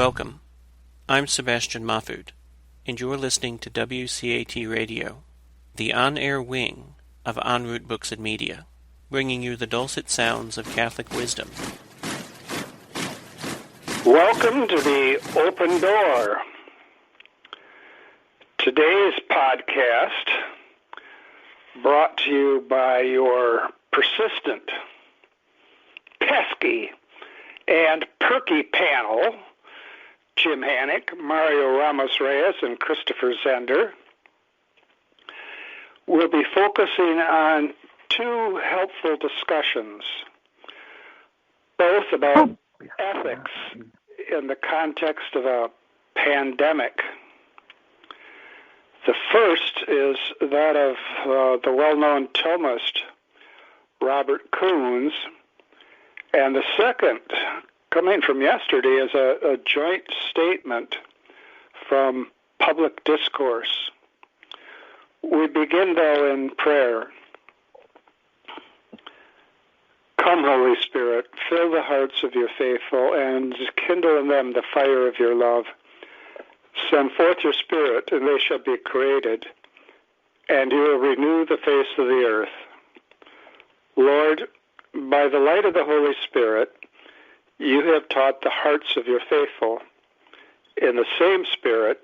Welcome. I'm Sebastian Mahfood, and you're listening to WCAT Radio, the on-air wing of En Route Books and Media, bringing you the dulcet sounds of Catholic wisdom. Welcome to the Open Door. Today's podcast brought to you by your persistent, pesky, and perky panel, Jim Hanink, Mario Ramos-Reyes, and Christopher Zehnder. We'll be focusing on two helpful discussions, both about ethics in the context of a pandemic. The first is that of the well-known Thomist, Robert Koons, and the second, coming from yesterday, is a joint statement from Public Discourse. We begin, though, in prayer. Come, Holy Spirit, fill the hearts of your faithful and kindle in them the fire of your love. Send forth your Spirit, and they shall be created, and you will renew the face of the earth. Lord, by the light of the Holy Spirit, you have taught the hearts of your faithful. In the same Spirit,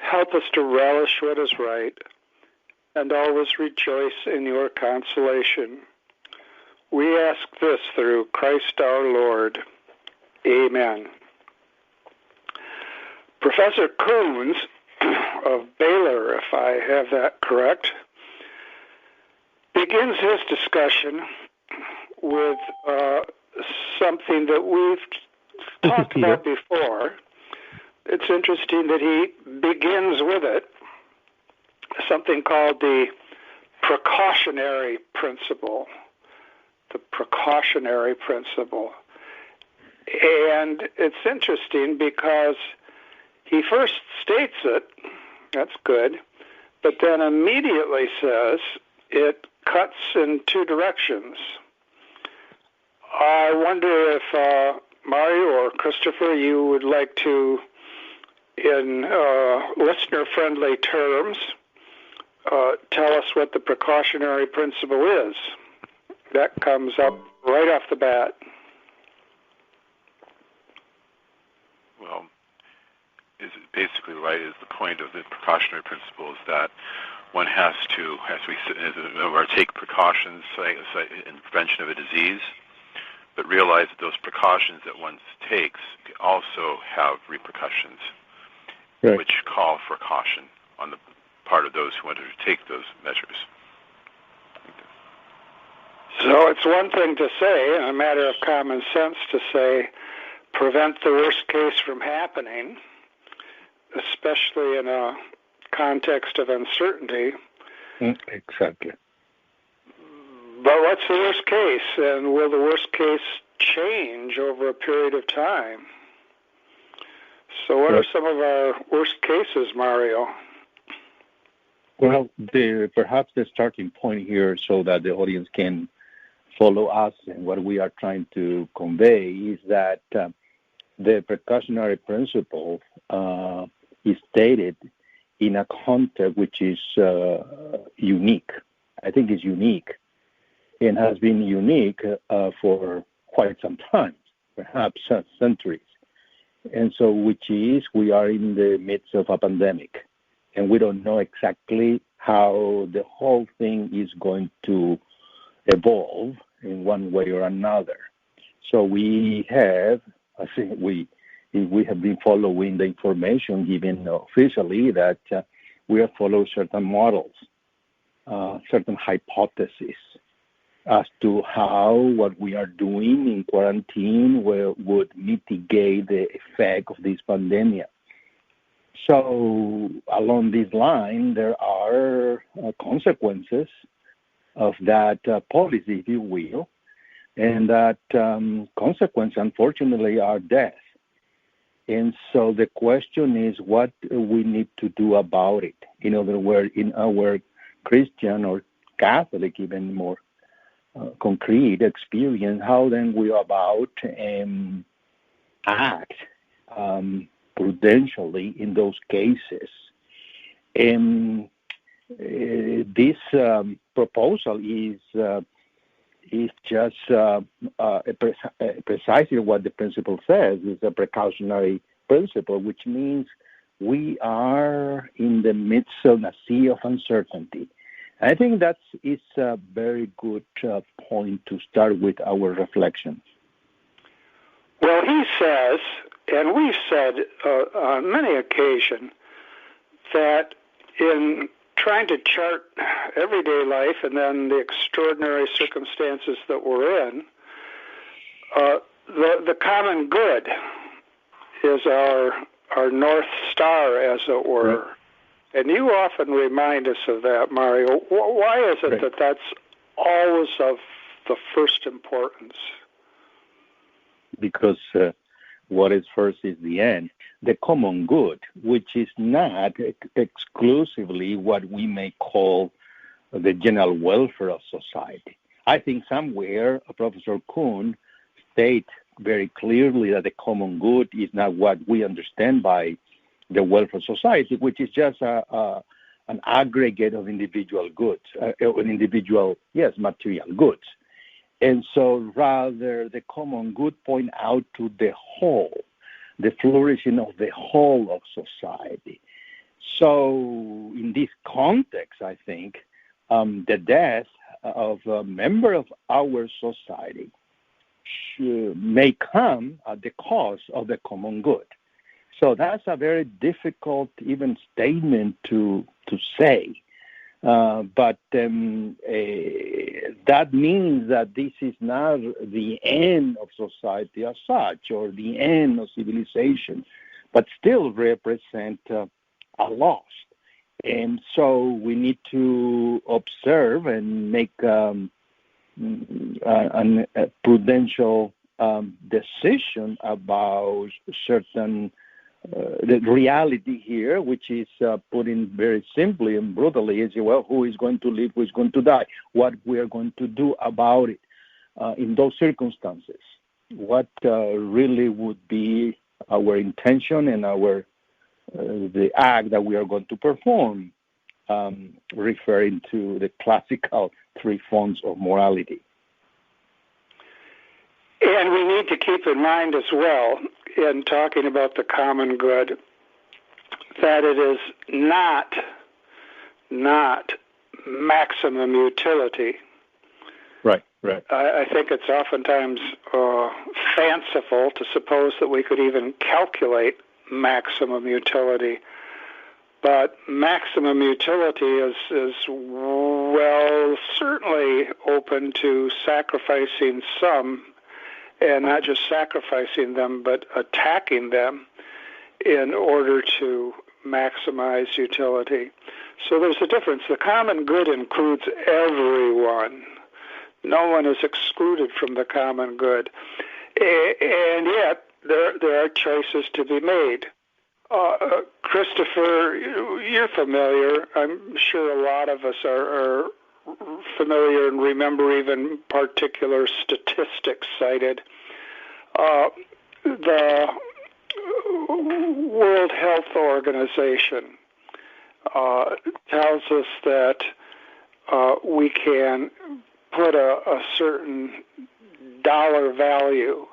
help us to relish what is right and always rejoice in your consolation. We ask this through Christ our Lord. Amen. Professor Koons of Baylor, if I have that correct, begins his discussion with something that we've talked about before. It's interesting that he begins with it, something called the precautionary principle. The precautionary principle. And it's interesting because he first states it, that's good, but then immediately says it cuts in two directions. I wonder if Mario or Christopher, you would like to, in listener-friendly terms, tell us what the precautionary principle is. That comes up right off the bat. Well, is basically right is the point of the precautionary principle is that one has to, take precautions in prevention of a disease, but realize that those precautions that one takes also have repercussions, right, which call for caution on the part of those who want to take those measures. So it's one thing to say, a matter of common sense, to say, prevent the worst case from happening, especially in a context of uncertainty. Exactly. But what's the worst case, and will the worst case change over a period of time? So what are some of our worst cases, Mario? Well, perhaps the starting point here so that the audience can follow us and what we are trying to convey is that the precautionary principle is stated in a context which is unique. I think it's unique and has been unique for quite some time, perhaps centuries. And so which is we are in the midst of a pandemic, and we don't know exactly how the whole thing is going to evolve in one way or another. So we have, I think we have been following the information given officially that we have followed certain models, certain hypotheses as to how what we are doing in quarantine would mitigate the effect of this pandemic. So along this line, there are consequences of that policy, if you will, and that consequence, unfortunately, are death. And so the question is what we need to do about it. In other words, in our Christian or Catholic, even more concrete experience, how then we about act prudentially in those cases. And this proposal is just precisely what the principle says. It's a precautionary principle, which means we are in the midst of a sea of uncertainty. I think that is a very good point to start with our reflections. Well, he says, and we've said on many occasions, that in trying to chart everyday life and then the extraordinary circumstances that we're in, the common good is our North Star, as it were. Right. And you often remind us of that, Mario. Why is it that that's always of the first importance? Because what is first is the end. The common good, which is not exclusively what we may call the general welfare of society. I think somewhere Professor Koons states very clearly that the common good is not what we understand by the welfare society, which is just an aggregate of individual goods, material goods. And so rather the common good point out to the whole, the flourishing of the whole of society. So in this context, I think the death of a member of our society may come at the cost of the common good. So that's a very difficult even statement to say. But that means that this is not the end of society as such or the end of civilization, but still represent a loss. And so we need to observe and make a prudential decision about certain the reality here, which is put in very simply and brutally, is, well, who is going to live, who is going to die, what we are going to do about it in those circumstances, what really would be our intention and our the act that we are going to perform, referring to the classical three forms of morality. And we need to keep in mind as well, in talking about the common good, that it is not maximum utility. Right. I think it's oftentimes fanciful to suppose that we could even calculate maximum utility. But maximum utility is well, certainly open to sacrificing some, and not just sacrificing them, but attacking them in order to maximize utility. So there's a difference. The common good includes everyone. No one is excluded from the common good. And yet, there are choices to be made. Christopher, you're familiar. I'm sure a lot of us are familiar and remember even particular statistics cited. The World Health Organization tells us that we can put a certain dollar value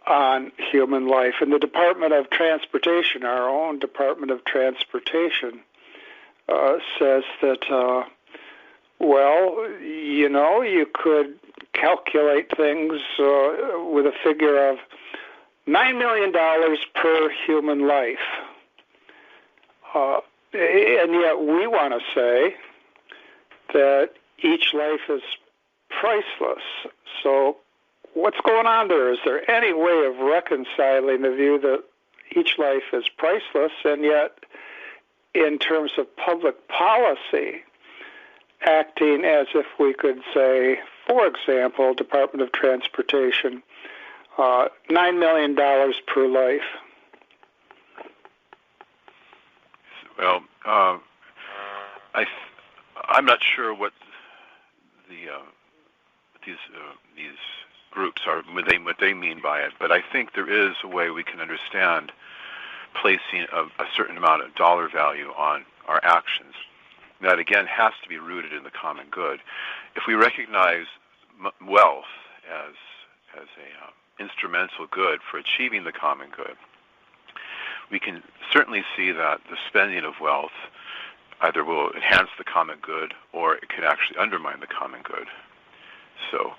on human life. And the Department of Transportation, our own Department of Transportation, says that, you could calculate things with a figure of $9 million per human life. And yet we want to say that each life is priceless. So what's going on there? Is there any way of reconciling the view that each life is priceless, and yet in terms of public policy, acting as if we could say, for example, Department of Transportation, $9 million per life? Well, I'm not sure what these groups are what they mean by it. But I think there is a way we can understand placing a certain amount of dollar value on our actions. That again has to be rooted in the common good. If we recognize wealth as a instrumental good for achieving the common good, we can certainly see that the spending of wealth either will enhance the common good or it could actually undermine the common good. So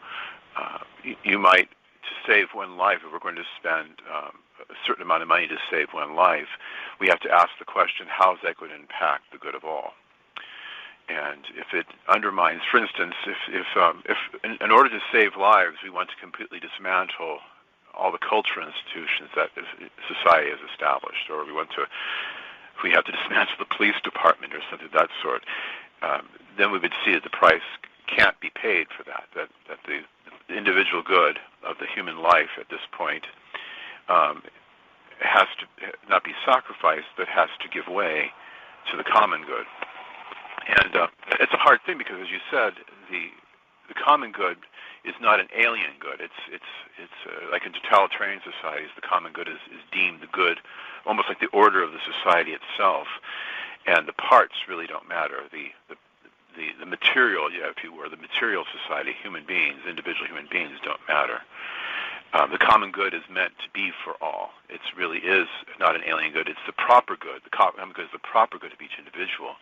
you might, to save one life, if we're going to spend a certain amount of money to save one life, we have to ask the question, how is that going to impact the good of all? And if it undermines, for instance, if in order to save lives, we want to completely dismantle all the cultural institutions that society has established, or if we have to dismantle the police department or something of that sort, then we would see that the price can't be paid for that the individual good of the human life at this point has to not be sacrificed, but has to give way to the common good. And it's a hard thing because, as you said, the common good is not an alien good. It's like in totalitarian societies, the common good is deemed the good, almost like the order of the society itself, and the parts really don't matter. The material, if you were, the material society, human beings, individual human beings don't matter. The common good is meant to be for all. It really is not an alien good. It's the proper good. The common good is the proper good of each individual.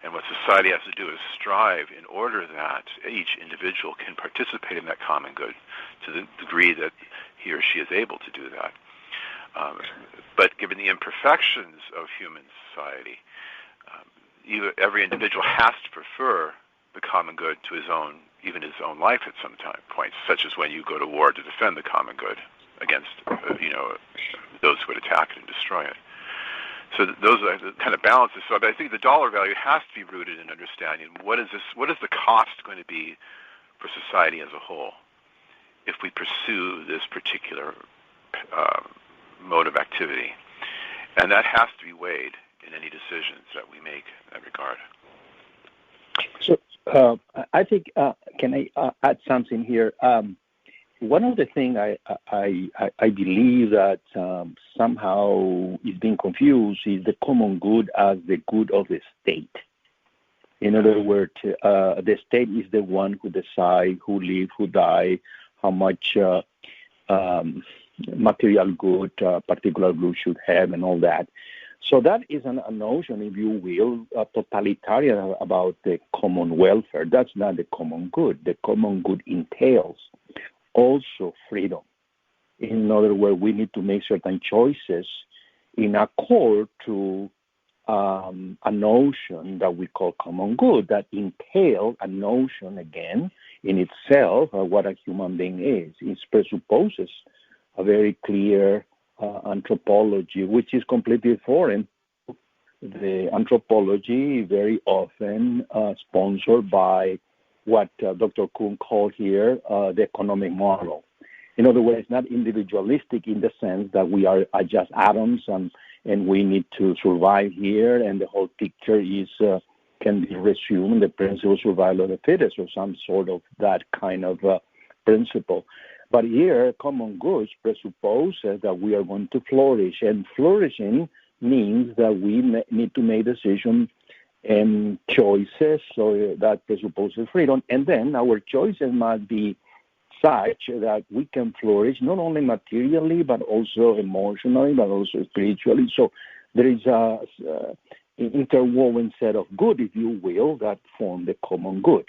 And what society has to do is strive in order that each individual can participate in that common good to the degree that he or she is able to do that. But given the imperfections of human society, every individual has to prefer the common good to even his own life at some points, such as when you go to war to defend the common good against, those who would attack it and destroy it. So those are the kind of balances. So I think the dollar value has to be rooted in understanding what is the cost going to be for society as a whole if we pursue this particular mode of activity, and that has to be weighed in any decisions that we make in that regard. So I think, can I add something here? One of the things I believe that somehow is being confused is the common good as the good of the state. In other words, the state is the one who decides who live, who die, how much material good particular group should have, and all that. So that is a notion, if you will, totalitarian about the common welfare. That's not the common good. The common good entails also freedom. In other words, we need to make certain choices in accord to a notion that we call common good that entails a notion, again, in itself, what a human being is. It presupposes a very clear anthropology, which is completely foreign. The anthropology very often sponsored by what Dr. Koons called here the economic model. In other words, it's not individualistic in the sense that we are just atoms and we need to survive here, and the whole picture is can be resumed the principle of survival of the fittest or some sort of that kind of principle. But here, common goods presupposes that we are going to flourish, and flourishing means that we need to make decisions and choices, so that presupposes freedom. And then our choices must be such that we can flourish not only materially, but also emotionally, but also spiritually. So there is an interwoven set of good, if you will, that form the common good.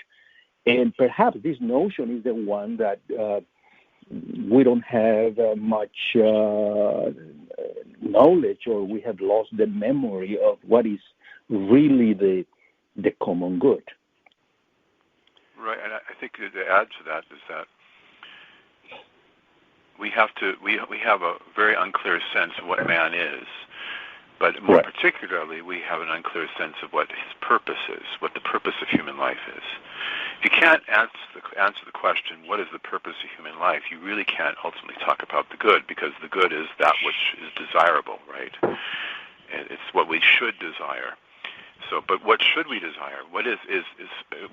And perhaps this notion is the one that we don't have much knowledge, or we have lost the memory of what is really the common good. Right, and I think to add to that is that we have a very unclear sense of what man is, but more particularly, we have an unclear sense of what his purpose is, what the purpose of human life is. If you can't answer the question, what is the purpose of human life, you really can't ultimately talk about the good, because the good is that which is desirable, right? It's what we should desire. So, but what should we desire? What is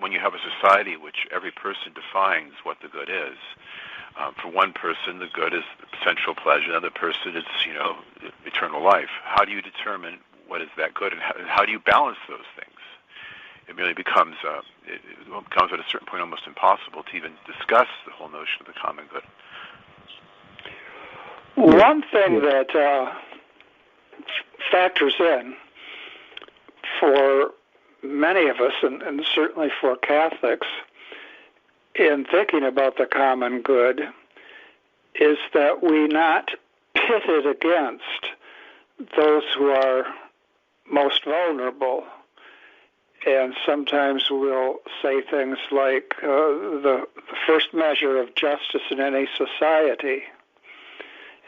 when you have a society in which every person defines what the good is, For one person, the good is sensual pleasure. Another person, it's eternal life. How do you determine what is that good, and how do you balance those things? It really becomes at a certain point almost impossible to even discuss the whole notion of the common good. One thing that factors in for many of us, and certainly for Catholics, in thinking about the common good, is that we not pit it against those who are most vulnerable. And sometimes we'll say things like the first measure of justice in any society,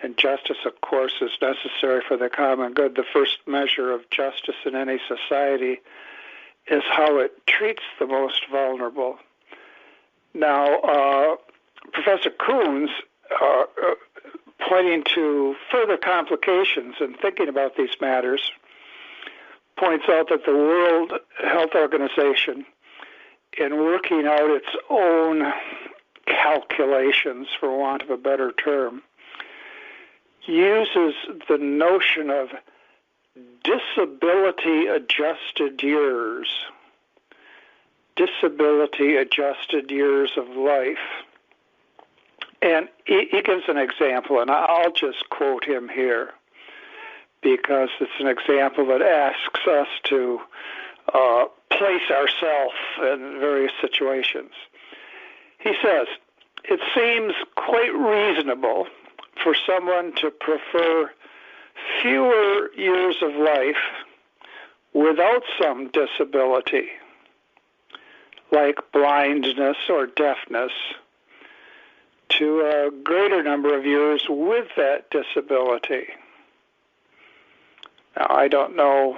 and justice, of course, is necessary for the common good. The first measure of justice in any society is how it treats the most vulnerable. Now, Professor Koons, pointing to further complications in thinking about these matters, points out that the World Health Organization, in working out its own calculations, for want of a better term, uses the notion of disability-adjusted years. Disability-adjusted years of life. And he gives an example, and I'll just quote him here, because it's an example that asks us to place ourselves in various situations. He says, "It seems quite reasonable for someone to prefer fewer years of life without some disability, like blindness or deafness, to a greater number of years with that disability." Now, I don't know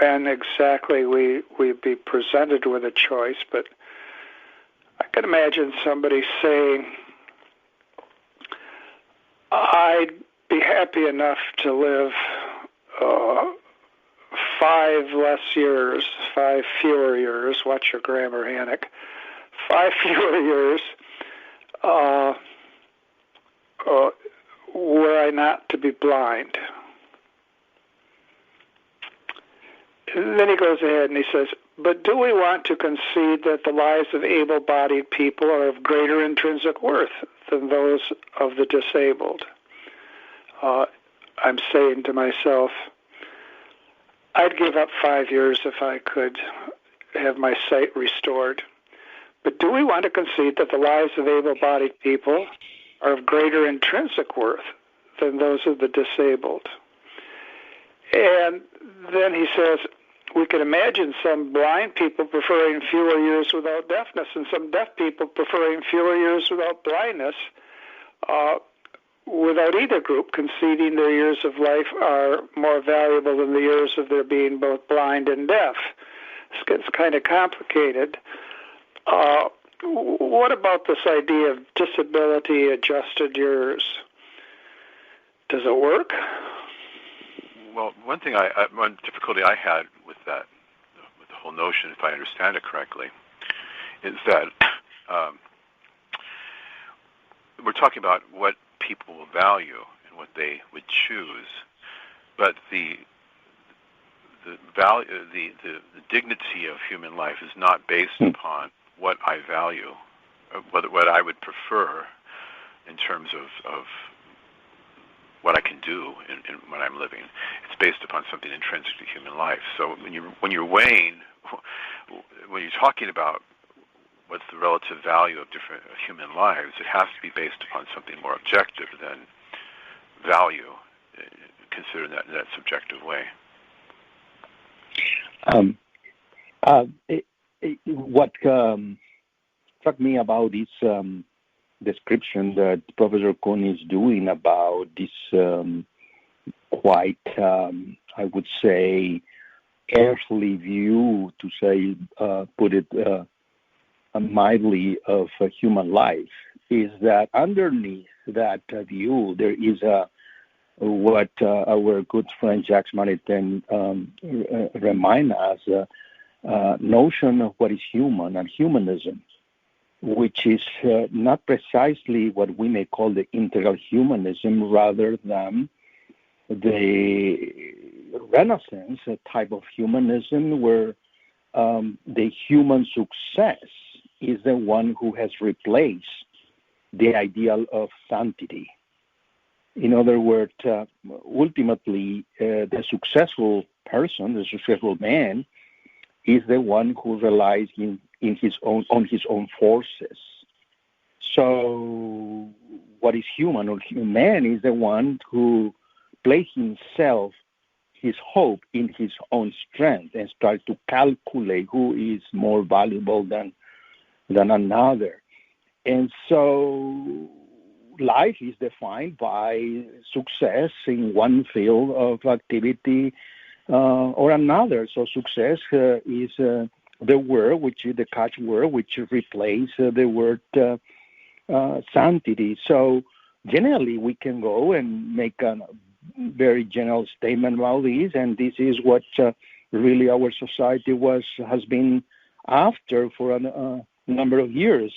when exactly we'd be presented with a choice, but I can imagine somebody saying, "I'd be happy enough to live 5 fewer years, watch your grammar, Hanink, 5 fewer years, were I not to be blind." And then he goes ahead and he says, "But do we want to concede that the lives of able-bodied people are of greater intrinsic worth than those of the disabled?" I'm saying to myself, I'd give up 5 years if I could have my sight restored. But do we want to concede that the lives of able-bodied people are of greater intrinsic worth than those of the disabled? And then he says, we can imagine some blind people preferring fewer years without deafness and some deaf people preferring fewer years without blindness, without either group conceding their years of life are more valuable than the years of their being both blind and deaf. This gets kind of complicated. What about this idea of disability-adjusted years? Does it work? Well, one difficulty I had with that, with the whole notion, if I understand it correctly, is that we're talking about what people will value and what they would choose, but the dignity of human life is not based upon what I value, what I would prefer in terms of what I can do in when I'm living. It's based upon something intrinsic to human life. So when you're weighing, when you're talking about what's the relative value of different human lives, it has to be based upon something more objective than value, considered in that subjective way. What struck me about this description that Professor Koons is doing about this quite, I would say, earthly view, to say, put it mildly, of human life, is that underneath that view there is what our good friend Jacques Maritain remind us, notion of what is human and humanism. which is not precisely what we may call the integral humanism, rather than the Renaissance type of humanism, where the human success is the one who has replaced the ideal of sanctity. In other words, ultimately, the successful person, the successful man, is the one who relies on his own forces. So, what is human or human man is the one who places himself, his hope in his own strength, and starts to calculate who is more valuable than another. And so life is defined by success in one field of activity or another. So success is the word, which is the catchword, which replaces the word sanctity. So generally, we can go and make a very general statement about this, and this is what really our society has been after for a number of years.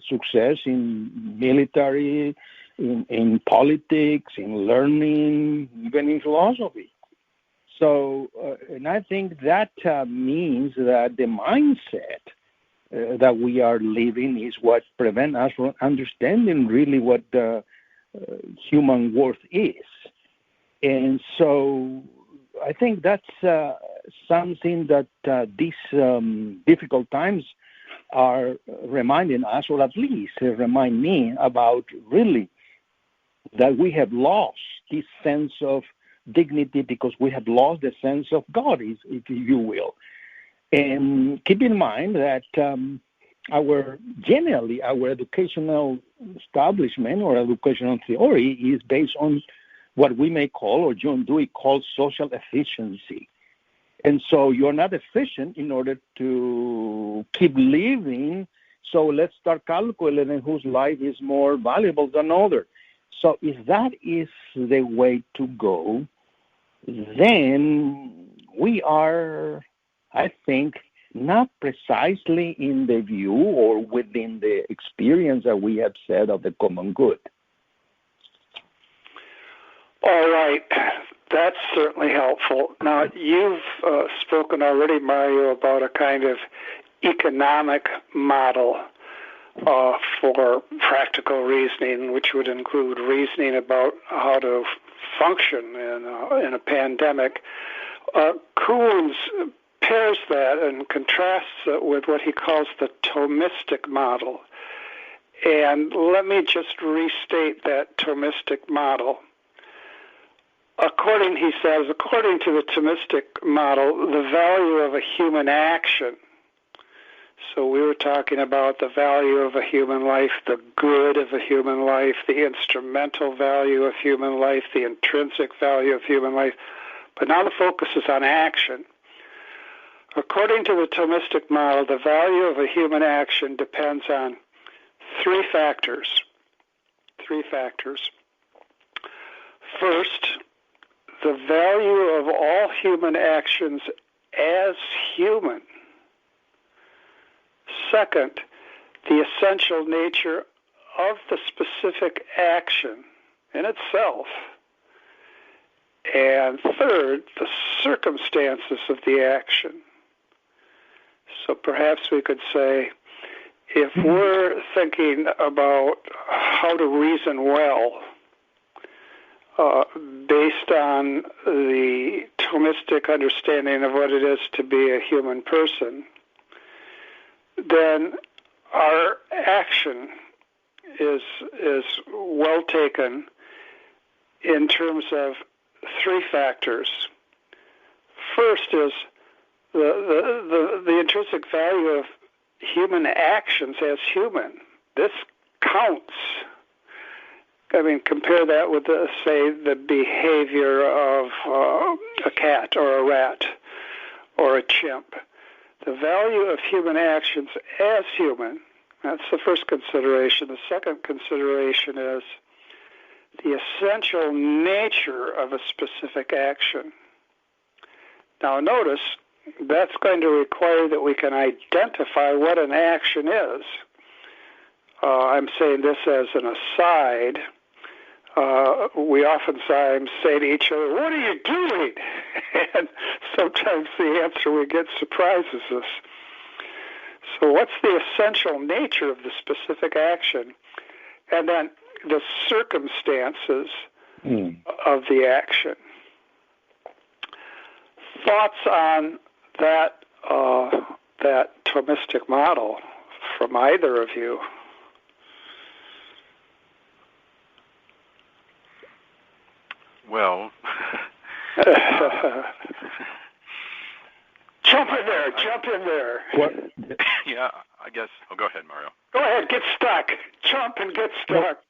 Success in military, in politics, in learning, even in philosophy. So, and I think that means that the mindset that we are living is what prevents us from understanding really what human worth is. And so I think that's something that these difficult times are reminding us, or at least remind me about really that we have lost this sense of dignity because we have lost the sense of God, if you will. And keep in mind that our educational establishment or educational theory is based on what we may call, or John Dewey calls, social efficiency. And so you're not efficient in order to keep living, so let's start calculating whose life is more valuable than other. So if that is the way to go, then we are, I think, not precisely in the view or within the experience that we have said of the common good. All right. That's certainly helpful. Now, you've spoken already, Mario, about a kind of economic model for practical reasoning, which would include reasoning about how to function in a pandemic. Koons pairs that and contrasts it with what he calls the Thomistic model. And let me just restate that Thomistic model. He says, according to the Thomistic model, the value of a human action, so we were talking about the value of a human life, the good of a human life, the instrumental value of human life, the intrinsic value of human life, but now the focus is on action. According to the Thomistic model, the value of a human action depends on three factors. First, the value of all human actions as human. Second, the essential nature of the specific action in itself. And third, the circumstances of the action. So perhaps we could say, if we're thinking about how to reason well, based on the Thomistic understanding of what it is to be a human person, then our action is well taken in terms of three factors. First is the intrinsic value of human actions as human. This counts. I mean, compare that with, say, the behavior of a cat or a rat or a chimp. The value of human actions as human, that's the first consideration. The second consideration is the essential nature of a specific action. Now notice, that's going to require that we can identify what an action is. I'm saying this as an aside. We oftentimes say to each other, "What are you doing?" And sometimes the answer we get surprises us. So what's the essential nature of the specific action? And then the circumstances of the action. Thoughts on that Thomistic model from either of you? Well, jump in there. Well, yeah, I guess. Oh, go ahead, Mario. Go ahead, get stuck. Jump and get stuck.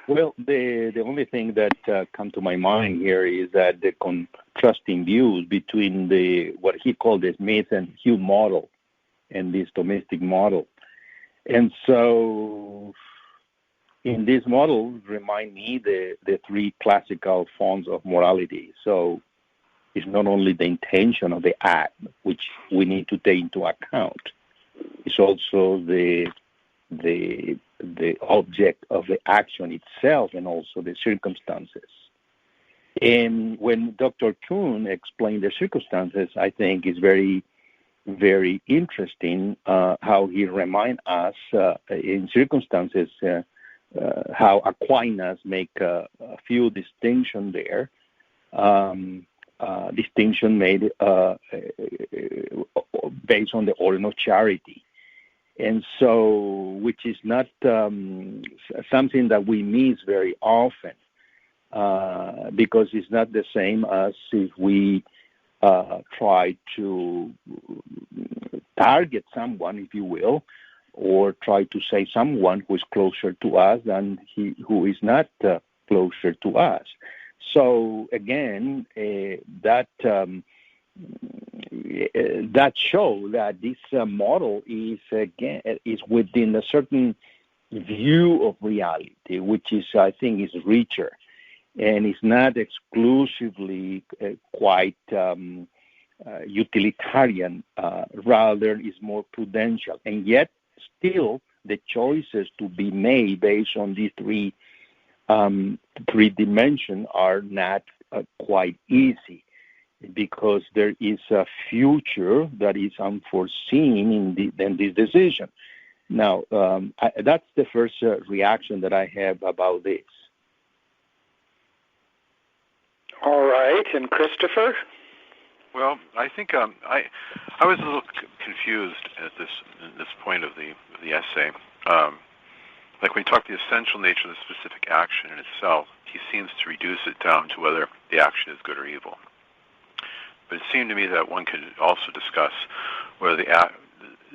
Well, the only thing that come to my mind here is that the contrasting views between what he called the Smith and Hume model and this Thomistic model. And so in this model, remind me the three classical forms of morality. So it's not only the intention of the act, which we need to take into account. It's also the object of the action itself and also the circumstances. And when Dr. Koons explained the circumstances, I think is very, very interesting how he reminds us in circumstances how Aquinas make a few distinctions there. Distinction made based on the order of charity. And so, which is not something that we miss very often, because it's not the same as if we try to target someone, if you will, or try to say someone who is closer to us than who is not closer to us. So again, that shows that this model is within a certain view of reality, which is, I think, is richer, and it's not exclusively quite utilitarian. Rather, is more prudential, and yet still the choices to be made based on these three dimensions are not quite easy, because there is a future that is unforeseen in this decision. Now, that's the first reaction that I have about this. All right, and Christopher? Well, I think I was a little confused at this point of the essay. Like when you talk the essential nature of the specific action in itself, he seems to reduce it down to whether the action is good or evil. But it seemed to me that one could also discuss whether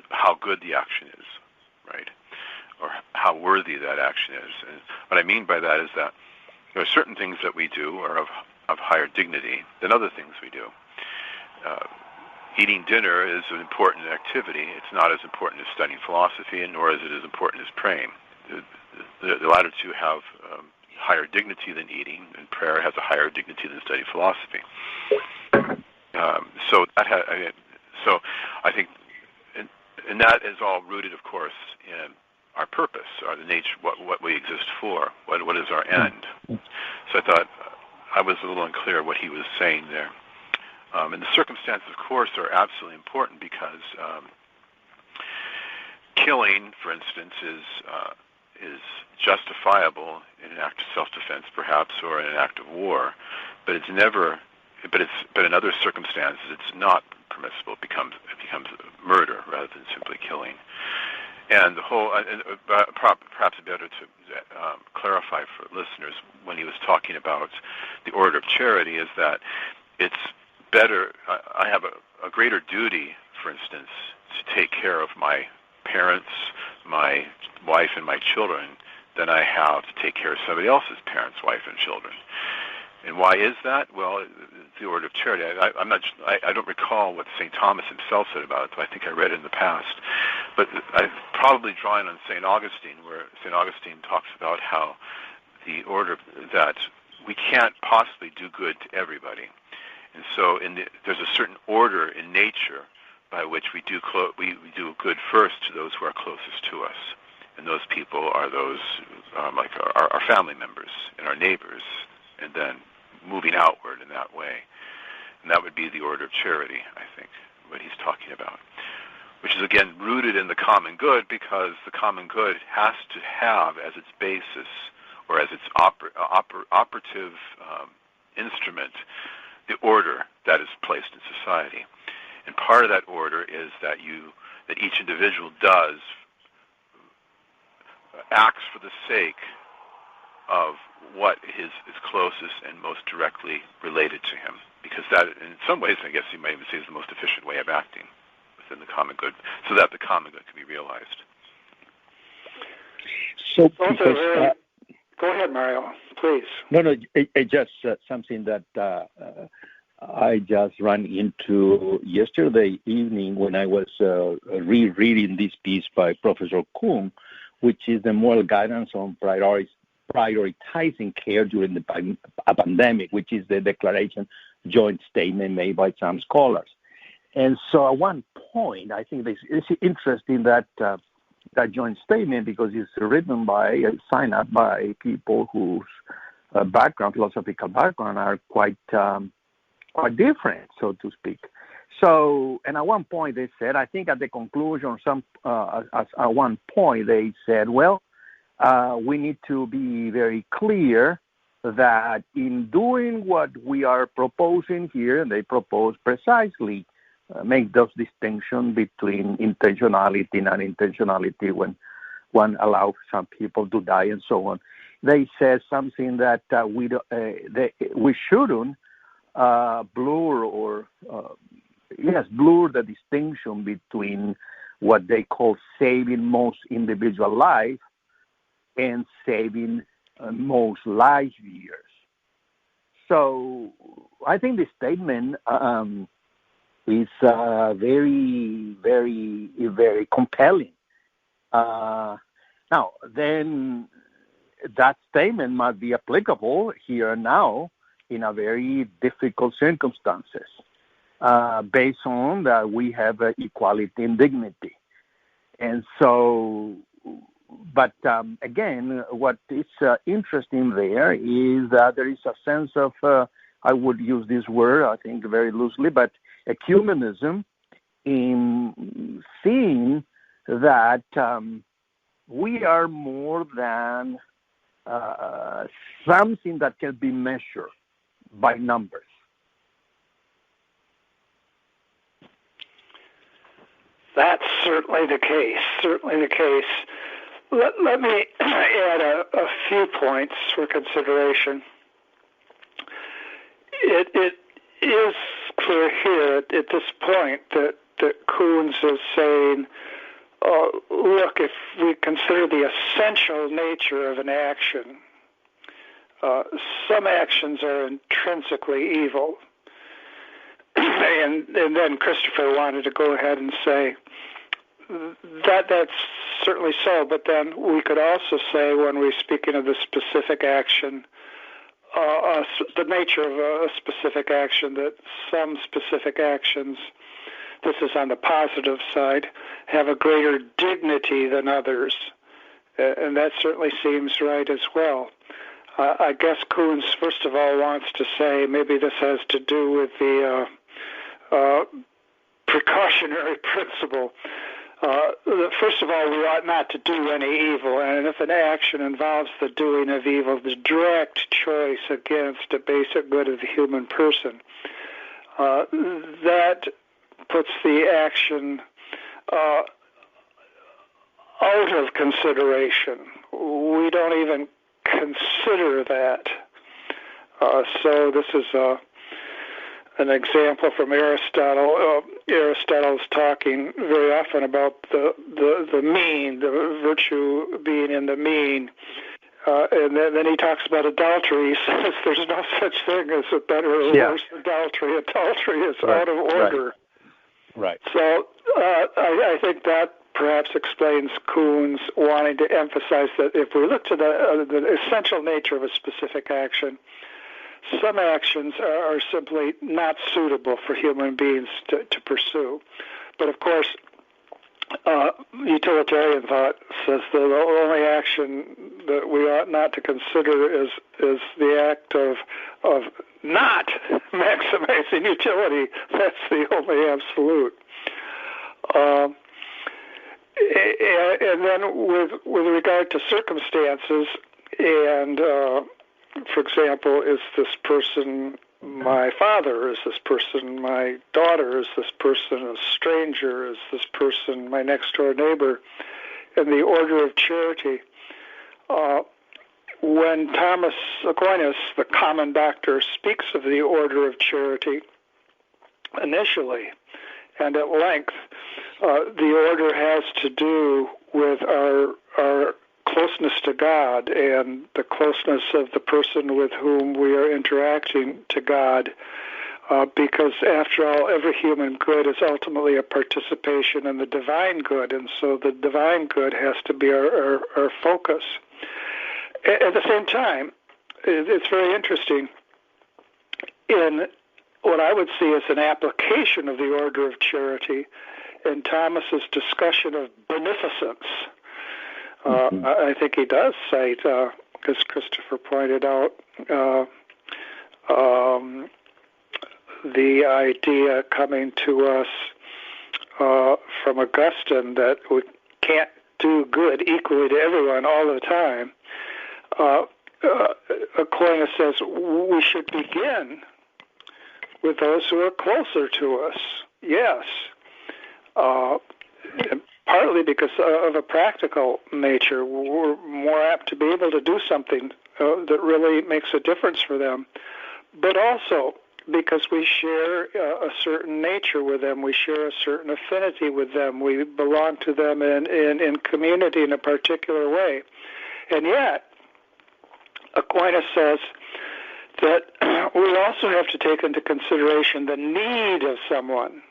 how good the action is, right, or how worthy that action is. And what I mean by that is that there are certain things that we do are of higher dignity than other things we do. Eating dinner is an important activity. It's not as important as studying philosophy, and nor is it as important as praying. The latter two have higher dignity than eating, and prayer has a higher dignity than studying philosophy. So I think, and that is all rooted, of course, in our purpose, or the nature, what we exist for, what is our end. So I thought I was a little unclear what he was saying there. And the circumstances, of course, are absolutely important, because killing, for instance, is justifiable in an act of self-defense, perhaps, or in an act of war, but it's never. But in other circumstances, it's not permissible. It becomes murder rather than simply killing. And the whole, perhaps better to clarify for listeners, when he was talking about the order of charity, is that it's better. I have a greater duty, for instance, to take care of my parents, my wife, and my children than I have to take care of somebody else's parents, wife, and children. And why is that? Well, the order of charity. I don't recall what St. Thomas himself said about it, though I think I read it in the past. But I'm probably drawing on St. Augustine, where St. Augustine talks about how the order that we can't possibly do good to everybody. And so there's a certain order in nature by which we do good first to those who are closest to us. And those people are those like our family members and our neighbors, and then moving outward in that way. And that would be the order of charity, I think, what he's talking about, which is, again, rooted in the common good, because the common good has to have as its basis or as its operative instrument the order that is placed in society. And part of that order is that each individual acts for the sake of what is closest and most directly related to him, because that, in some ways, I guess you might even say, is the most efficient way of acting within the common good, so that the common good can be realized. So, go ahead, Mario, please. No, it just something that I just ran into yesterday evening when I was rereading this piece by Professor Koons, which is the moral guidance on prioritizing care during a pandemic, which is the declaration joint statement made by some scholars. And so at one point, I think it's interesting that that joint statement, because it's written by, signed up by people whose philosophical background are quite different, so to speak. So, and at one point they said, I think at the conclusion, at one point they said, well, we need to be very clear that in doing what we are proposing here, and they propose precisely, make those distinctions between intentionality and unintentionality when one allows some people to die and so on. They said something that we shouldn't blur the distinction between what they call saving most individual life and saving most life years. So I think this statement is very, very, very compelling. Now, then that statement might be applicable here and now in a very difficult circumstances, based on that we have equality and dignity. And so, but again, what is interesting there is that there is a sense of, I would use this word, I think very loosely, but ecumenism in seeing that we are more than something that can be measured by numbers. That's certainly the case, Let me add a few points for consideration. It is clear here at this point that Koons is saying, look, if we consider the essential nature of an action, some actions are intrinsically evil. And then Christopher wanted to go ahead and say that's certainly so, but then we could also say, when we're speaking of the specific action, the nature of a specific action, that some specific actions, this is on the positive side, have a greater dignity than others. And that certainly seems right as well. I guess Koons, first of all, wants to say maybe this has to do with the precautionary principle. First of all, we ought not to do any evil, and if an action involves the doing of evil, the direct choice against the basic good of the human person, that puts the action out of consideration. We don't even consider that. So this is an example from Aristotle. Aristotle's talking very often about the mean, the virtue being in the mean. And then he talks about adultery. He says there's no such thing as a better or worse adultery. Adultery is out of order. Right. So I think that perhaps explains Koons wanting to emphasize that if we look to the essential nature of a specific action, some actions are simply not suitable for human beings to pursue. But of course, utilitarian thought says that the only action that we ought not to consider is the act of not maximizing utility. That's the only absolute. And then with regard to circumstances, and for example, is this person my father? Is this person my daughter? Is this person a stranger? Is this person my next door neighbor? In the order of charity, when Thomas Aquinas, the common doctor, speaks of the order of charity initially and at length, the order has to do with our closeness to God and the closeness of the person with whom we are interacting to God, because after all, every human good is ultimately a participation in the divine good, and so the divine good has to be our focus. At the same time, it's very interesting in what I would see as an application of the order of charity in Thomas's discussion of beneficence. I think he does cite, as Christopher pointed out, the idea coming to us from Augustine that we can't do good equally to everyone all the time. Aquinas says we should begin with those who are closer to us. Yes. Partly because of a practical nature. We're more apt to be able to do something that really makes a difference for them. But also because we share a certain nature with them. We share a certain affinity with them. We belong to them in community in a particular way. And yet, Aquinas says that we also have to take into consideration the need of someone.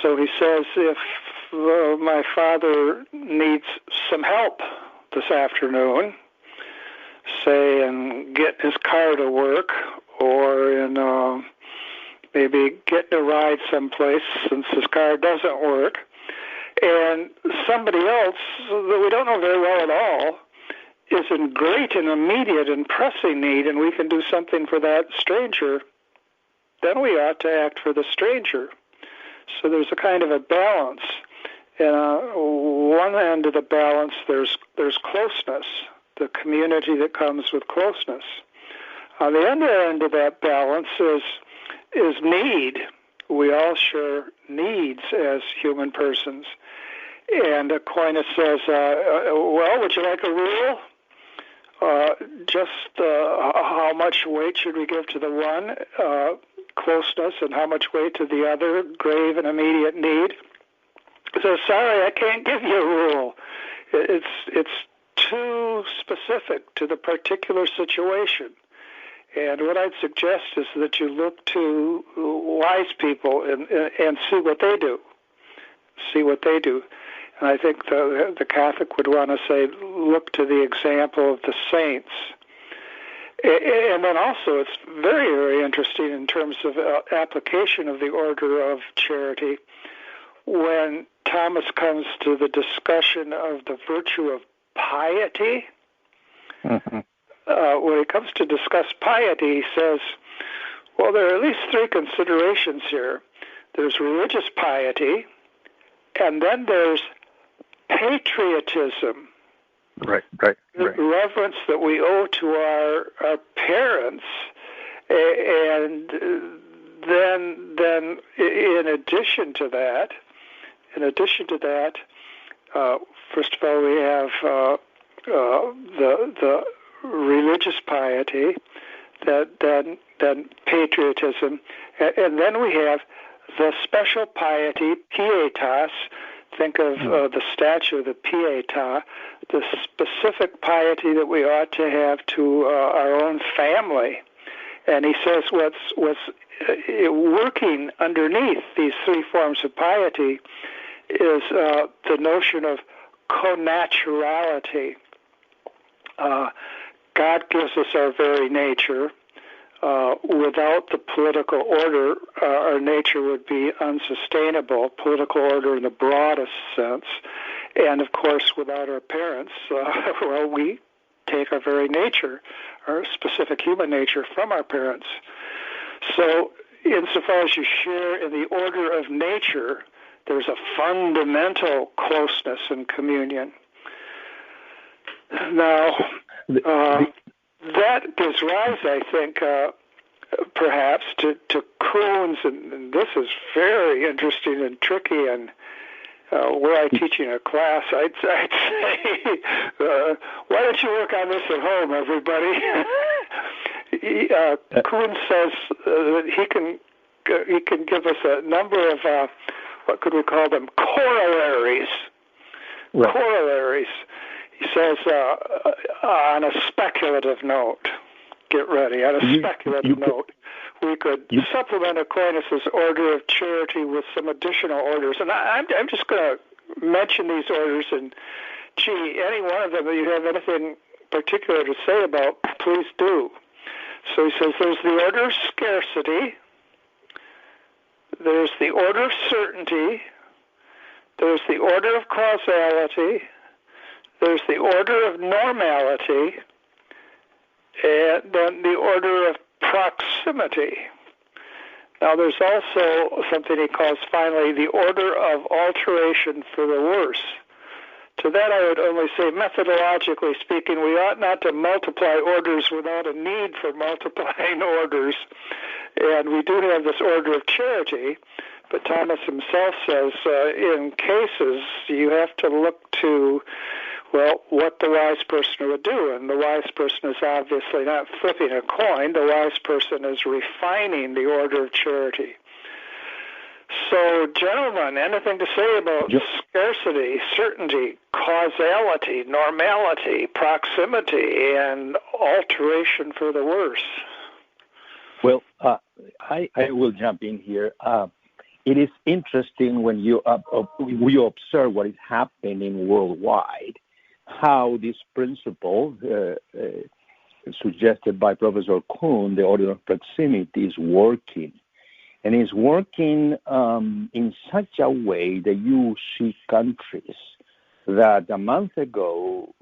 So he says, if my father needs some help this afternoon, say in getting his car to work, or in maybe getting a ride someplace since his car doesn't work, and somebody else that we don't know very well at all is in great and immediate and pressing need, and we can do something for that stranger, then we ought to act for the stranger. So there's a kind of a balance. And on one end of the balance, there's closeness, the community that comes with closeness. On the other end of that balance is need. We all share needs as human persons. And Aquinas says, well, would you like a rule? Just how much weight should we give to the one, closeness, and how much weight to the other, grave and immediate need? So sorry, I can't give you a rule. It's too specific to the particular situation. And what I'd suggest is that you look to wise people and see what they do. See what they do. And I think the Catholic would want to say, look to the example of the saints. And then also, it's very, very interesting in terms of application of the order of charity. When Thomas comes to the discussion of the virtue of piety, when he comes to discuss piety, he says, well, there are at least three considerations here. There's religious piety, and then there's patriotism. Right. The reverence that we owe to our parents, and then in addition to that, first of all, we have the religious piety, then patriotism, and then we have the special piety, pietas. Think of the statue, the pietà, the specific piety that we ought to have to our own family. And he says what's working underneath these three forms of piety is the notion of connaturality. God gives us our very nature. without the political order, our nature would be unsustainable, political order in the broadest sense. And, of course, without our parents, well, we take our very nature, our specific human nature, from our parents. So, insofar as you share in the order of nature, there's a fundamental closeness and communion. Now, that gives rise, I think, perhaps to Koons, and this is very interesting and tricky, and were I teaching a class, I'd say, why don't you work on this at home, everybody? Koons says that he can give us a number of, what could we call them, corollaries. Right. Corollaries. He says, on a speculative note, get ready, on a speculative note, we could supplement Aquinas' order of charity with some additional orders. And I'm just going to mention these orders, and, gee, any one of them that you have anything particular to say about, please do. So he says there's the order of scarcity, there's the order of certainty, there's the order of causality, there's the order of normality, and then the order of proximity. Now, there's also something he calls, finally, the order of alteration for the worse. To that I would only say, methodologically speaking, we ought not to multiply orders without a need for multiplying orders. And we do have this order of charity, but Thomas himself says in cases you have to look to, well, what the wise person would do. And the wise person is obviously not flipping a coin. The wise person is refining the order of charity. So, gentlemen, anything to say about scarcity, certainty, causality, normality, proximity, and alteration for the worse? Well, I will jump in here. It is interesting when you observe what is happening worldwide, how this principle suggested by Professor Koons, the order of proximity, is working. And it's working in such a way that you see countries that a month ago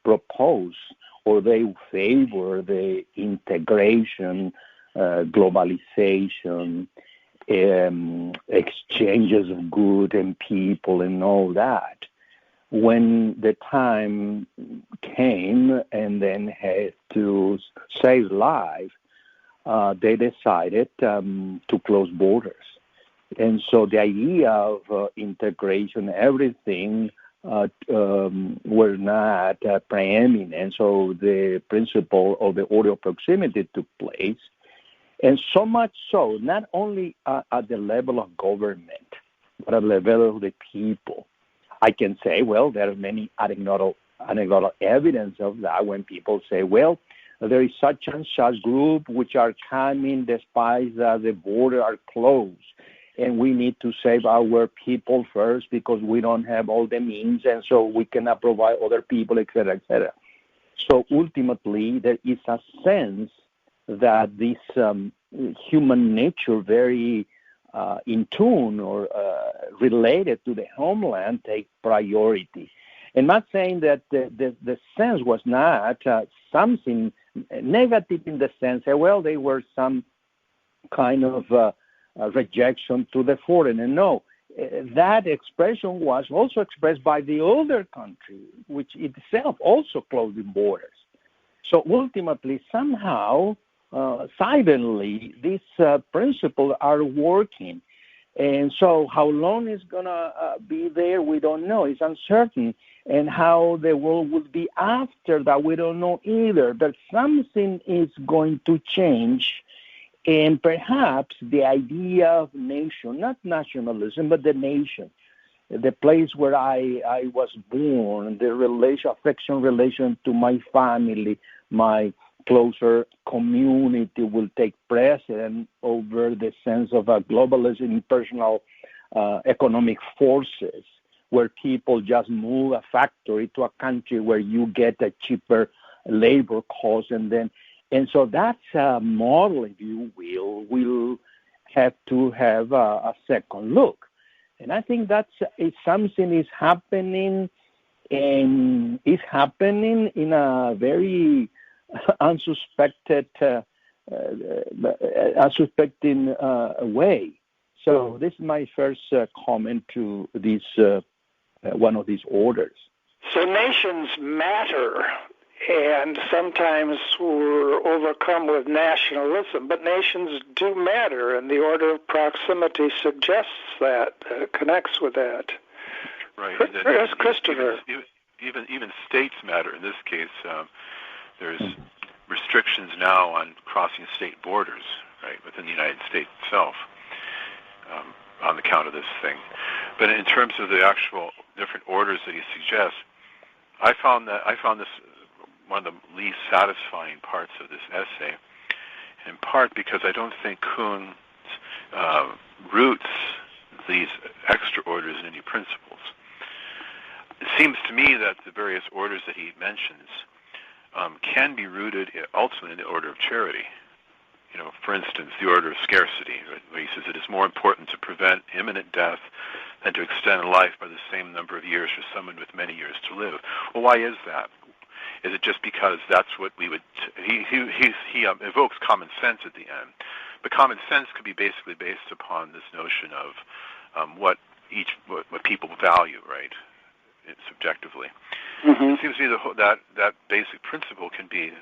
proposed or they favor the integration, globalization, exchanges of good and people and all that. When the time came and then had to save lives, they decided to close borders. And so the idea of integration, everything, were not preeminent. So the principle of the order of proximity took place. And so much so, not only at the level of government, but at the level of the people. I can say, well, there are many anecdotal evidence of that when people say, well, there is such and such group which are coming despite the borders are closed. And we need to save our people first because we don't have all the means, and so we cannot provide other people, etc., etc. So ultimately, there is a sense that this human nature, very in tune or related to the homeland, take priority. I'm not saying that the sense was not something negative in the sense that, well, they were some kind of rejection to the foreigner. No, that expression was also expressed by the other country, which itself also closed the borders. So ultimately, somehow, silently, these principles are working. And so how long it's going to be there, we don't know. It's uncertain. And how the world will be after that, we don't know either. But something is going to change. And perhaps the idea of nation, not nationalism, but the nation, the place where I was born, the affection relation to my family, my closer community will take precedent over the sense of a globalism, impersonal economic forces, where people just move a factory to a country where you get a cheaper labor cost, and then And so that's a model, if you will have to have a second look. And I think that's if something is happening, and is happening in a very unsuspecting way. So this is my first comment to this one of these orders. So nations matter, and sometimes we're overcome with nationalism, but nations do matter, and the order of proximity suggests that, connects with that. Right. Yes, Christopher. Even states matter. In this case, there's restrictions now on crossing state borders, right, within the United States itself, on account of this thing. But in terms of the actual different orders that he suggests, I found this one of the least satisfying parts of this essay, in part because I don't think Koons roots these extra orders in any principles. It seems to me that the various orders that he mentions can be rooted ultimately in the order of charity. You know, for instance, the order of scarcity, where he says it is more important to prevent imminent death than to extend life by the same number of years for someone with many years to live. Well, why is that? Is it just because that's what we would? He evokes common sense at the end, but common sense could be basically based upon this notion of what people value, right? Subjectively. Mm-hmm. It seems to me that basic principle can be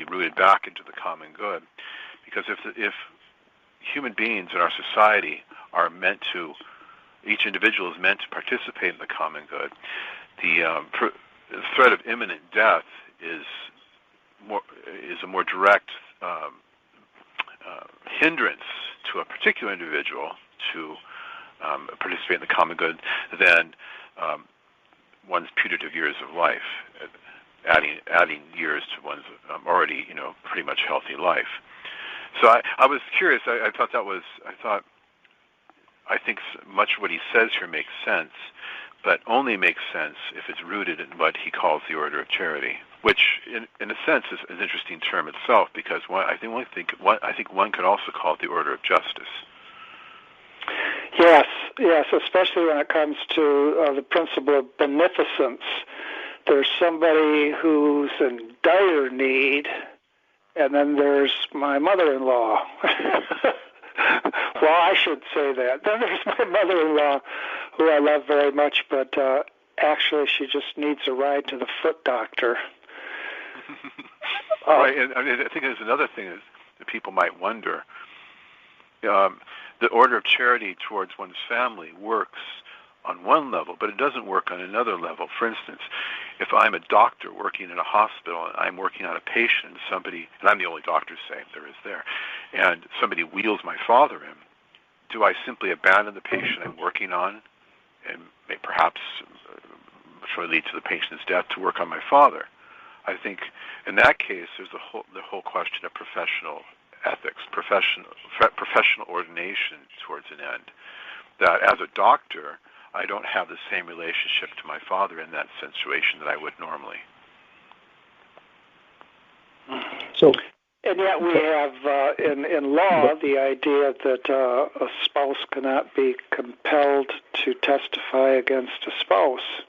rooted back into the common good, because if human beings in our society are meant to, each individual is meant to participate in the common good, the threat of imminent death is a more direct hindrance to a particular individual to participate in the common good than one's putative years of life, adding years to one's already, pretty much healthy life. So I was curious. I think much of what he says here makes sense, but only makes sense if it's rooted in what he calls the order of charity, which, in a sense, is an interesting term itself, because I think one could also call it the order of justice. Yes, especially when it comes to the principle of beneficence. There's somebody who's in dire need, and then there's my mother-in-law. Well, I should say that. Then there's my mother-in-law, who I love very much, but actually she just needs a ride to the foot doctor. Right, and I think there's another thing that people might wonder. The order of charity towards one's family works on one level, but it doesn't work on another level. For instance, if I'm a doctor working in a hospital and I'm working on a patient, and I'm the only doctor, say, there is there, and somebody wheels my father in, do I simply abandon the patient I'm working on and may perhaps lead to the patient's death to work on my father? I think in that case, there's the whole question of professional ethics, professional ordination towards an end. That as a doctor, I don't have the same relationship to my father in that situation that I would normally. And yet we have in law the idea that a spouse cannot be compelled to testify against a spouse.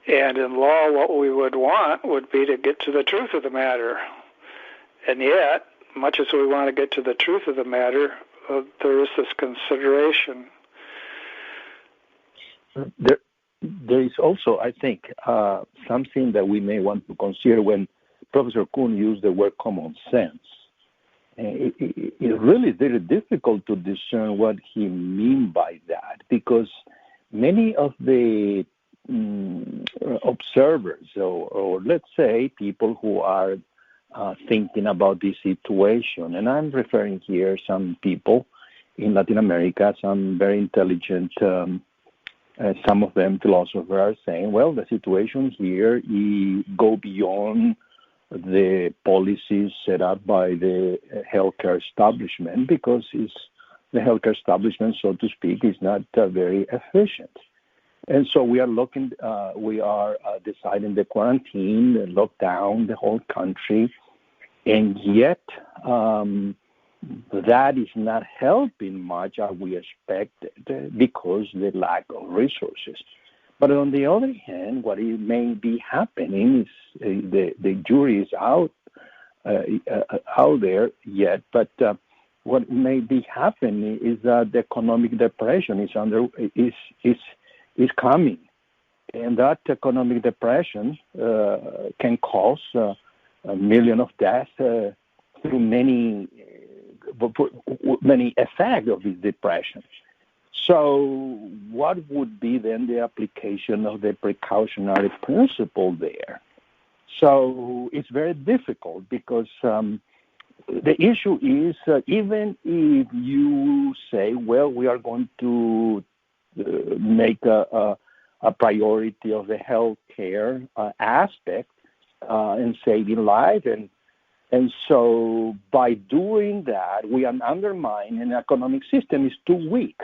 And in law, what we would want would be to get to the truth of the matter. And yet, much as we want to get to the truth of the matter, there is this consideration. There is also, I think, something that we may want to consider when Professor Koons used the word common sense. It's really very difficult to discern what he means by that, because many of the observers, or let's say people who are thinking about this situation, and I'm referring here some people in Latin America, some very intelligent, some of them philosophers are saying, well, the situation here go beyond the policies set up by the healthcare establishment, because the healthcare establishment, so to speak, is not very efficient. And so we are deciding the quarantine, the lockdown, the whole country. And yet, that is not helping much as we expected because of the lack of resources. But on the other hand, what it may be happening is the jury is out there yet, but what may be happening is that the economic depression is coming, and that economic depression can cause a million of deaths through many effects of this depression. So what would be then the application of the precautionary principle there? So it's very difficult because the issue is even if you say, well, we are going to make a priority of the health care aspect and saving life, and so by doing that, we are undermining an economic system is too weak.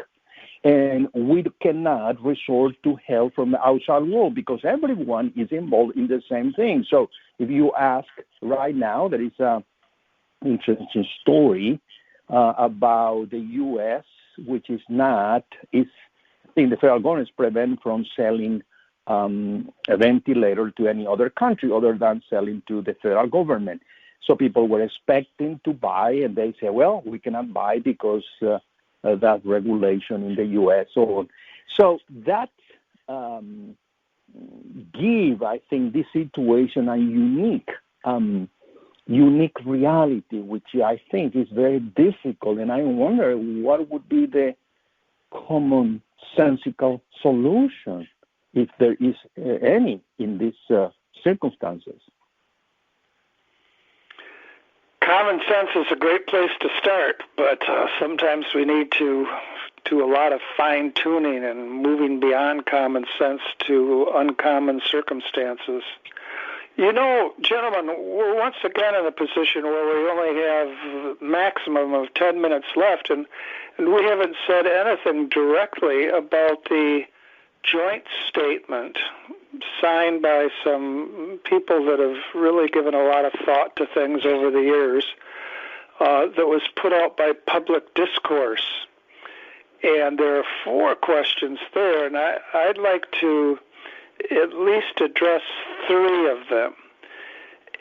And we cannot resort to help from the outside world because everyone is involved in the same thing. So if you ask right now, there is an interesting story about the U.S., which is the federal government is prevented from selling a ventilator to any other country other than selling to the federal government. So people were expecting to buy, and they say, well, we cannot buy because that regulation in the U.S. So that give, I think, this situation a unique reality, which I think is very difficult. And I wonder what would be the commonsensical solution, if there is any, in these circumstances. Common sense is a great place to start, but sometimes we need to do a lot of fine-tuning and moving beyond common sense to uncommon circumstances. You know, gentlemen, we're once again in a position where we only have a maximum of 10 minutes left, and we haven't said anything directly about the joint statement signed by some people that have really given a lot of thought to things over the years, that was put out by Public Discourse. And there are 4 questions there, and I'd like to at least address 3 of them.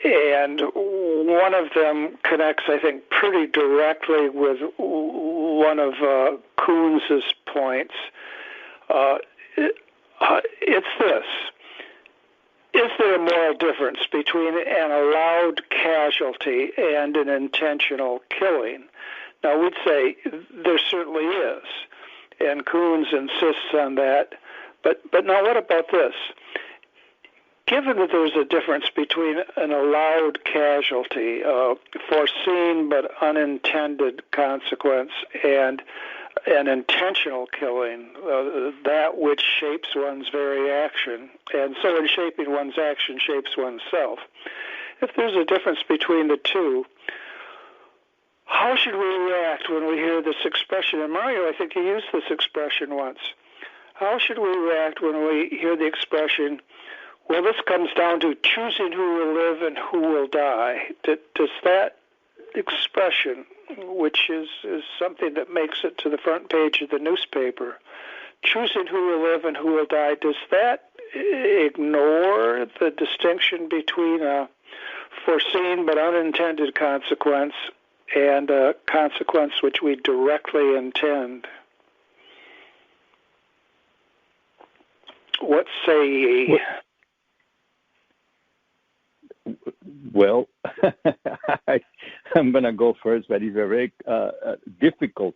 And one of them connects, I think, pretty directly with one of Koons's points. It's this. Is there a moral difference between an allowed casualty and an intentional killing? Now, we'd say there certainly is, and Koons insists on that. But now what about this? Given that there's a difference between an allowed casualty, foreseen but unintended consequence, and an intentional killing, that which shapes one's very action, and so in shaping one's action shapes oneself. If there's a difference between the two, how should we react when we hear this expression? And Mario, I think you used this expression once. How should we react when we hear the expression, well, this comes down to choosing who will live and who will die? Does that expression, which is something that makes it to the front page of the newspaper, choosing who will live and who will die, does that ignore the distinction between a foreseen but unintended consequence and a consequence which we directly intend? What say ye? Well, I'm going to go first, but it's very difficult.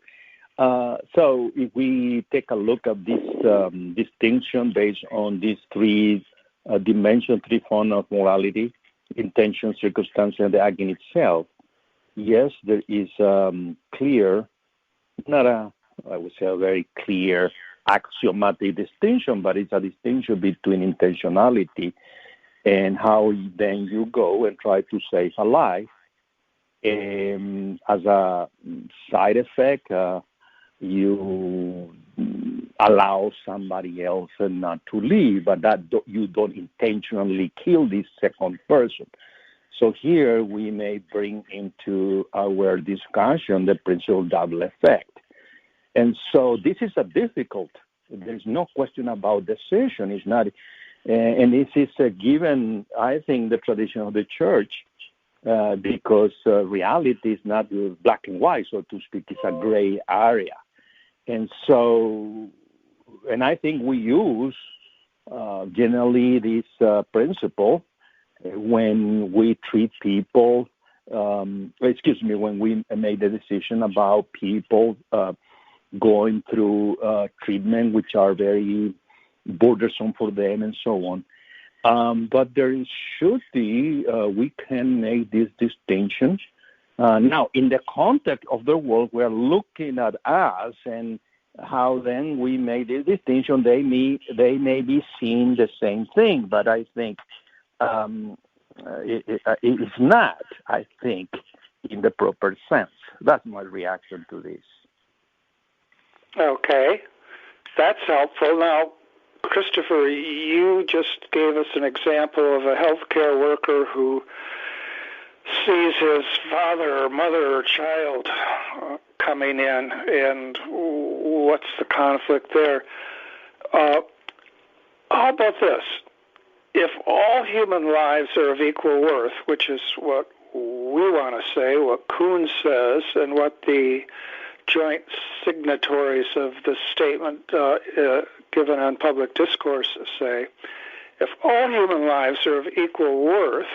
So if we take a look at this distinction based on these 3 dimensions, 3 forms of morality, intention, circumstance, and the act in itself, yes, there is clear, I would say a very clear axiomatic distinction, but it's a distinction between intentionality and how then you go and try to save a life. As a side effect, you allow somebody else not to live, but that you don't intentionally kill this second person. So here we may bring into our discussion the principle of double effect. And so this is a difficult, there's no question about decision. It's not, and this is a given, I think, the tradition of the church, because reality is not black and white, so to speak, it's a gray area. And so, and I think we use generally this principle when we treat people, when we make the decision about people going through treatment which are very burdensome for them and so on. But there should be, we can make this distinction. Now, in the context of the world, we're looking at us and how then we make this distinction. They may be seeing the same thing, but I think it's not, I think, in the proper sense. That's my reaction to this. Okay, that's helpful. Now, Christopher, you just gave us an example of a healthcare worker who sees his father or mother or child coming in, and what's the conflict there? How about this? If all human lives are of equal worth, which is what we want to say, what Koons says, and what the joint signatories of the statement given on Public Discourse say, if all human lives are of equal worth,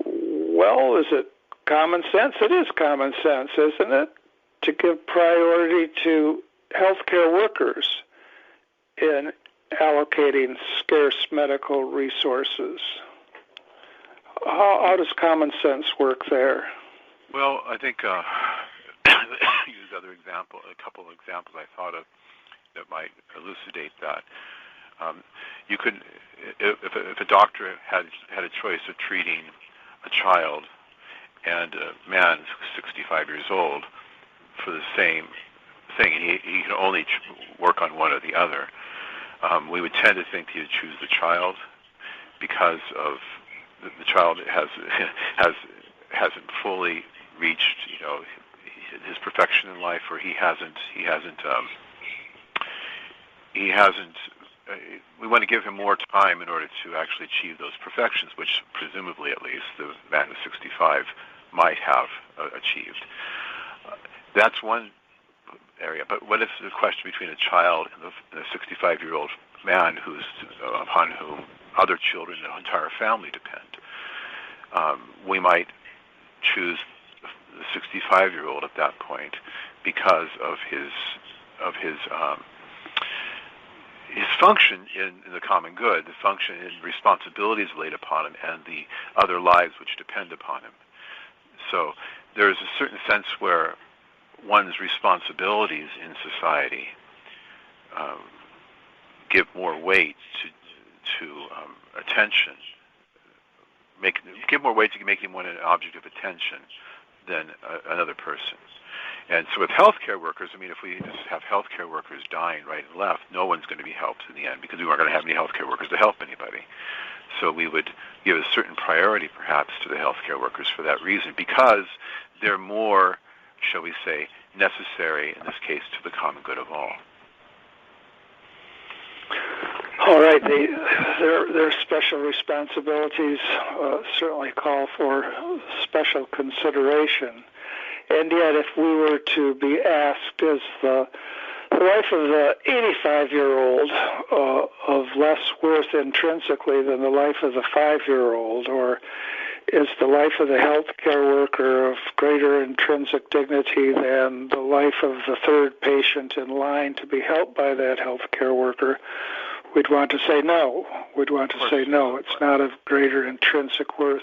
well, is it common sense? It is common sense, isn't it, to give priority to healthcare workers in allocating scarce medical resources? How does common sense work there? Well, I think use a couple of examples I thought of that might elucidate that. You could, if a doctor had a choice of treating a child and a man who's 65 years old for the same thing, and he can only work on one or the other, we would tend to think he would choose the child because of the child hasn't fully reached, his perfection in life, or he hasn't. We want to give him more time in order to actually achieve those perfections, which presumably, at least, the man who's 65 might have achieved. That's one area. But what if the question between a child and a 65-year-old man upon whom other children and the entire family depend? We might choose the 65-year-old at that point because of his function in the common good, the function in responsibilities laid upon him, and the other lives which depend upon him. So there is a certain sense where one's responsibilities in society give more weight to attention, give more weight to making one an object of attention than another person. And so with healthcare workers, if we just have healthcare workers dying right and left, no one's going to be helped in the end because we aren't going to have any healthcare workers to help anybody. So we would give a certain priority, perhaps, to the healthcare workers for that reason, because they're more, shall we say, necessary, in this case, to the common good of all. All right, their special responsibilities certainly call for special consideration. And yet, if we were to be asked, is the life of the 85-year-old of less worth intrinsically than the life of the 5-year-old, or is the life of the healthcare worker of greater intrinsic dignity than the life of the third patient in line to be helped by that healthcare worker? We'd want to say no. We'd want to say no, it's not of greater intrinsic worth.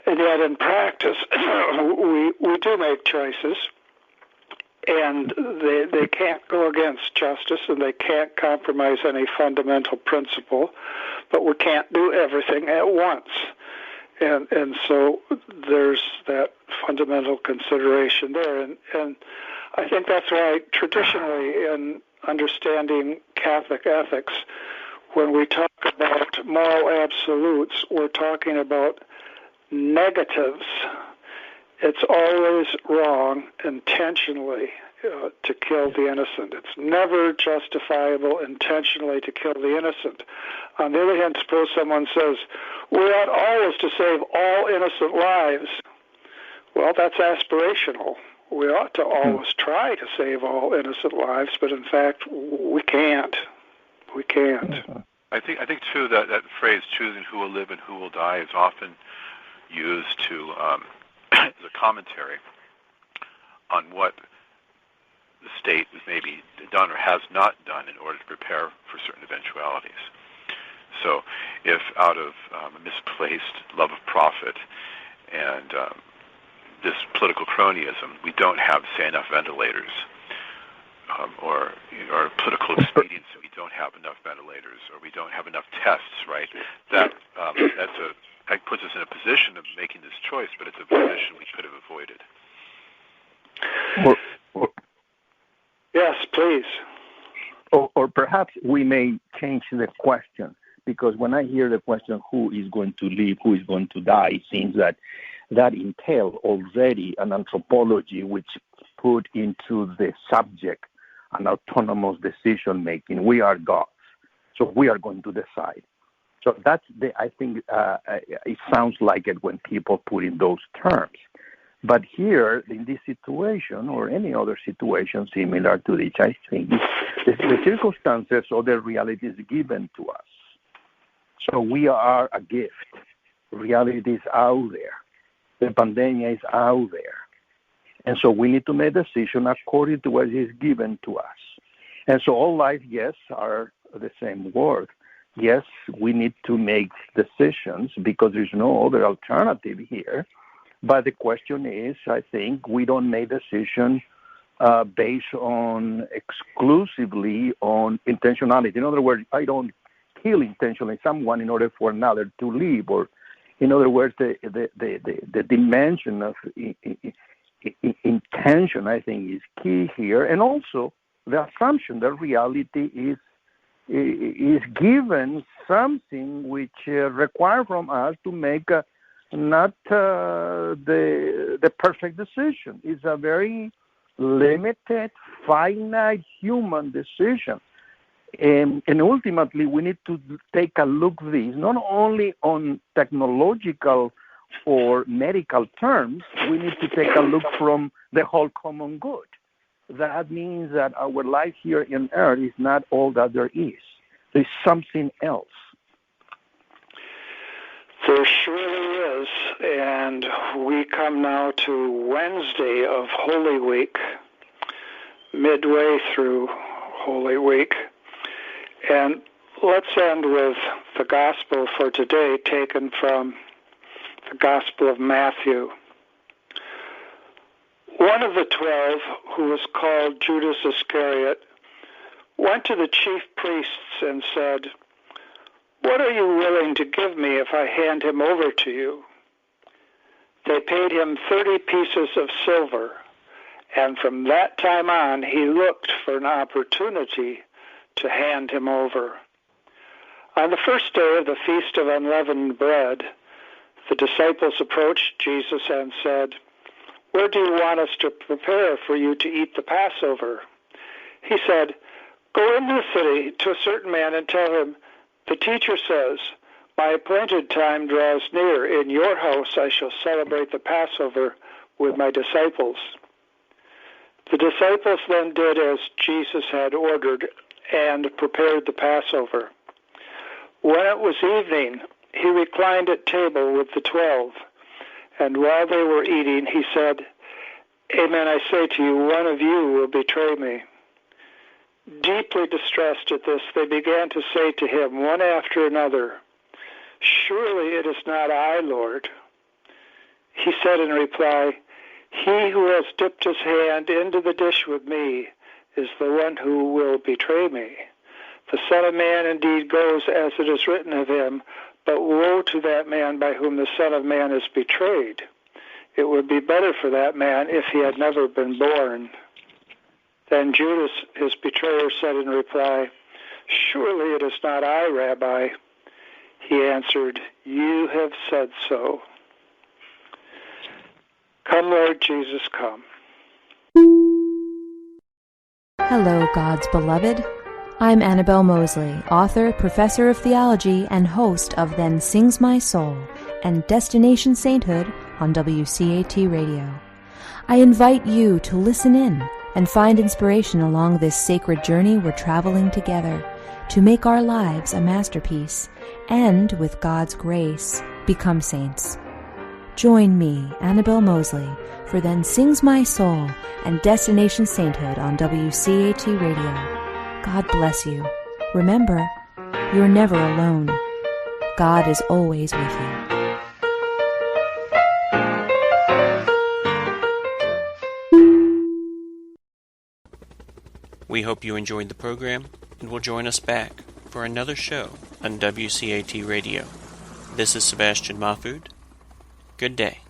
And yet in practice, we do make choices, and they can't go against justice, and they can't compromise any fundamental principle, but we can't do everything at once. And so there's that fundamental consideration there. And I think that's why traditionally in understanding Catholic ethics, when we talk about moral absolutes, we're talking about negatives. It's always wrong intentionally to kill the innocent. It's never justifiable intentionally to kill the innocent. On the other hand, suppose someone says, we ought always to save all innocent lives. Well, that's aspirational. We ought to always try to save all innocent lives, but in fact, we can't. We can't. I think too that phrase "choosing who will live and who will die" is often used to as a commentary on what the state has maybe done or has not done in order to prepare for certain eventualities. So, if out of a misplaced love of profit and this political cronyism, we don't have, say, enough ventilators, or political expediency, we don't have enough ventilators, or we don't have enough tests, right? That puts us in a position of making this choice, but it's a position we could have avoided. Yes, please. Or perhaps we may change the question, because when I hear the question, who is going to live, who is going to die, it seems that entails already an anthropology which put into the subject an autonomous decision-making. We are gods, so we are going to decide. So that's I think it sounds like it when people put in those terms. But here, in this situation, or any other situation similar to this, I think the circumstances or the reality is given to us. So we are a gift. Reality is out there. The pandemic is out there. And so we need to make a decision according to what is given to us. And so all life, yes, are the same word. Yes, we need to make decisions because there's no other alternative here. But the question is, I think, we don't make decisions based on exclusively on intentionality. In other words, I don't kill intentionally someone in order for another to live, or in other words, the dimension of intention, I think, is key here, and also the assumption that reality is given something which requires from us to make not the perfect decision. It's a very limited, finite human decision. And ultimately, we need to take a look at this, not only on technological or medical terms, we need to take a look from the whole common good. That means that our life here on earth is not all that there is. There's something else. There surely is, and we come now to Wednesday of Holy Week, midway through Holy Week. And let's end with the gospel for today, taken from the Gospel of Matthew. One of the 12, who was called Judas Iscariot, went to the chief priests and said, "What are you willing to give me if I hand him over to you?" They paid him 30 pieces of silver, and from that time on he looked for an opportunity to hand him over. On the first day of the Feast of Unleavened Bread, the disciples approached Jesus and said, "Where do you want us to prepare for you to eat the Passover?" He said, "Go into the city to a certain man and tell him, 'The teacher says, my appointed time draws near. In your house I shall celebrate the Passover with my disciples.'" The disciples then did as Jesus had ordered and prepared the Passover. When it was evening, he reclined at table with the 12, and while they were eating, he said, "Amen, I say to you, one of you will betray me." Deeply distressed at this, they began to say to him, one after another, "Surely it is not I, Lord." He said in reply, "He who has dipped his hand into the dish with me is the one who will betray me. The Son of Man indeed goes as it is written of him, but woe to that man by whom the Son of Man is betrayed. It would be better for that man if he had never been born." Then Judas, his betrayer, said in reply, "Surely it is not I, Rabbi." He answered, "You have said so." Come, Lord Jesus, come. Hello, God's beloved. I'm Annabelle Mosley, author, professor of theology, and host of Then Sings My Soul and Destination Sainthood on WCAT Radio. I invite you to listen in and find inspiration along this sacred journey we're traveling together to make our lives a masterpiece and, with God's grace, become saints. Join me, Annabelle Mosley, for Then Sings My Soul and Destination Sainthood on WCAT Radio. God bless you. Remember, you're never alone. God is always with you. We hope you enjoyed the program and will join us back for another show on WCAT Radio. This is Sebastian Mahfood. Good day.